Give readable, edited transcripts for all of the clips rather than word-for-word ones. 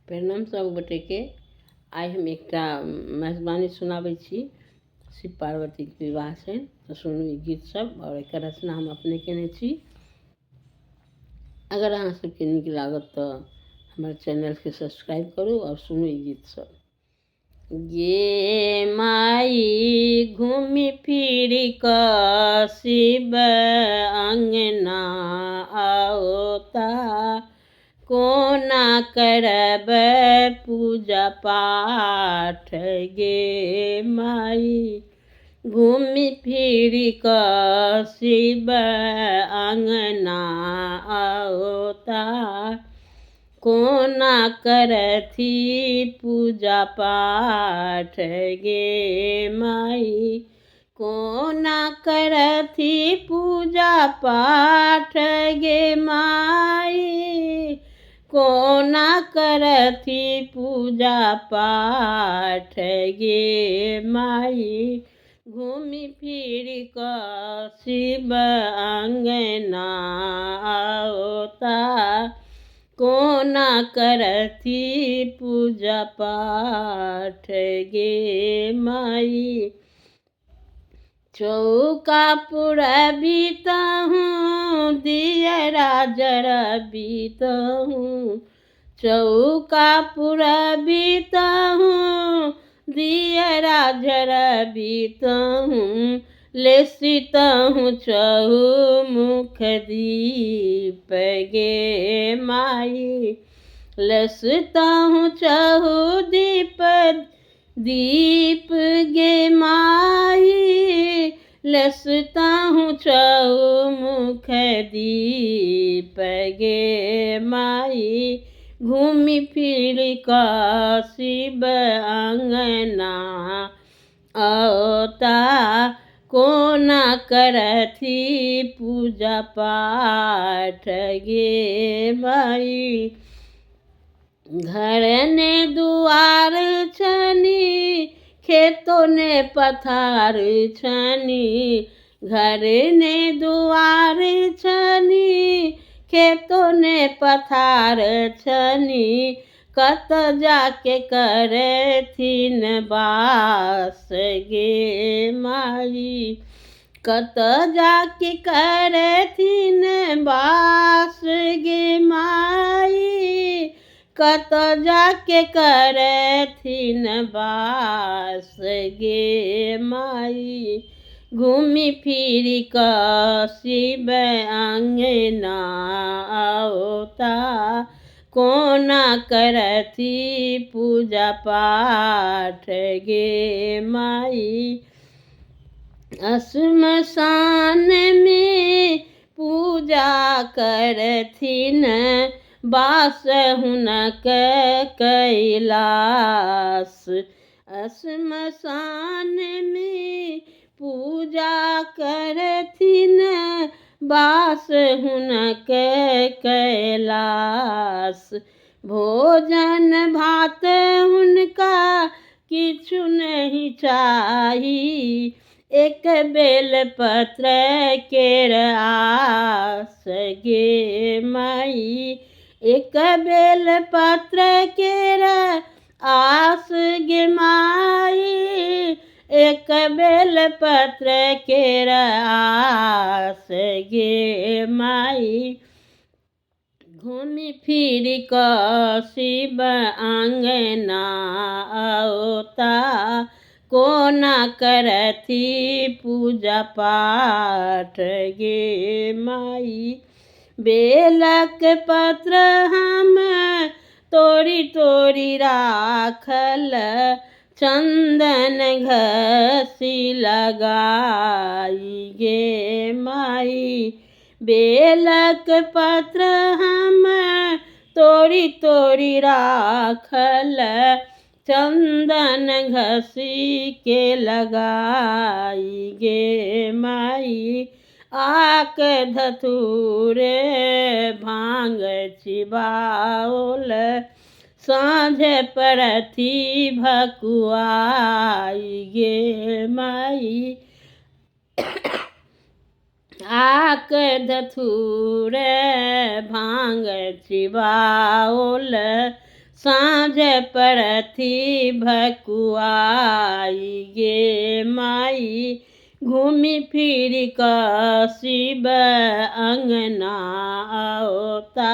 प्रणाम सब गोटे के। आइ हम एकटा मेजबानी सुनाबै छी शिव पार्वती के विवाह से। तो सुनू ई गीत सब और एकर रचना हम अपने केने छी। अगर अहाँ सबके नीक लागत तो हमर चैनल के सब्सक्राइब करू और सुनू ई गीत सब। गे माई घूमि फिर कऽ शिव अंगना आओता, कोना करब पूजा पाठ गे माई। घूमि फिर कऽ शिव अंगना आओता, कोना करथी पूजा पाठ गे माई। कोना करथी पूजा पाठ गे माई। कोना करथी पूजा पाठ गे माई। घूमि फिर कऽ शिव अंगना आओता, कोना करथी पूजा पाठ गे माई। चौका पुरबितहूँ दियरा जरबितहूँ, चौका पुरबितहूँ दियरा जरबितहूँ। लेसितहूँ चहुमुख दीप गे माई। लेसितहूँ चहु दीप गे माई। लेसितहूँ चहुमुख दीप गे माई। घूमि फिर कऽ शिव अंगना आओता, कोना करथी पूजा पाठ गे माई। घर ने दुआर छनी, खेतों ने पथार छनी। घर ने दुआर छनी, खेतों ने पथार छनी। कत जाके करथिन बास गे माई। कत जाके करथिन बास गे माई। कत जाके करथिन बास गे माई। घूमि फिर कऽ शिव अंगना आओता, कोना करथी पूजा पाठ गे माई। श्मशान में पूजा करथिन, बास हुनक कैलाश। श्मशान में पूजा करथिन, बास हुनक कैलाश। भोजन भात हुनका किछु नहीं चाही, एक बेल पत्र केर आस गे माई। एक बेल पत्र केर आस गे माई। एक बेल पत्र केर आस गे माई। घूमि फिर कऽ शिव अंगना आओता, कोना करथी पूजा पाठ गे माई। बेलक पत्र हम तोड़ी तोड़ी राखल, चंदन घसी लगाई गे माई। बेलक पत्र हम तोड़ी तोड़ी राखल, चंदन घसी के लगाई गे माई। आक धतूर भांग चिबाओल, साँझ परथी भकुआई गे माई। आक धथुर भांग चिबाओल, साँझ परथी भकुआई गे माई, घूमि फिर क शिव अंगना आवता।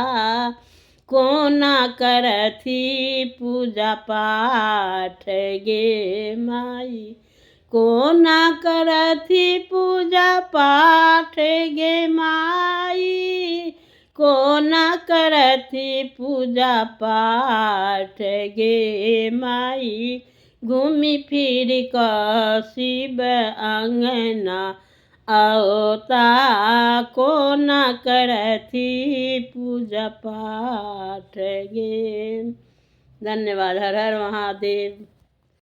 कोना करथी पूजा पाठ गे माई, कोना करथी पूजा पाठ गे माई, कोना करथी पूजा पाठ गे माई, घूमि फिर क शिव अंगना आवता। कोना करथी पूजा पाठ गे। धन्यवाद। हर हर महादेव।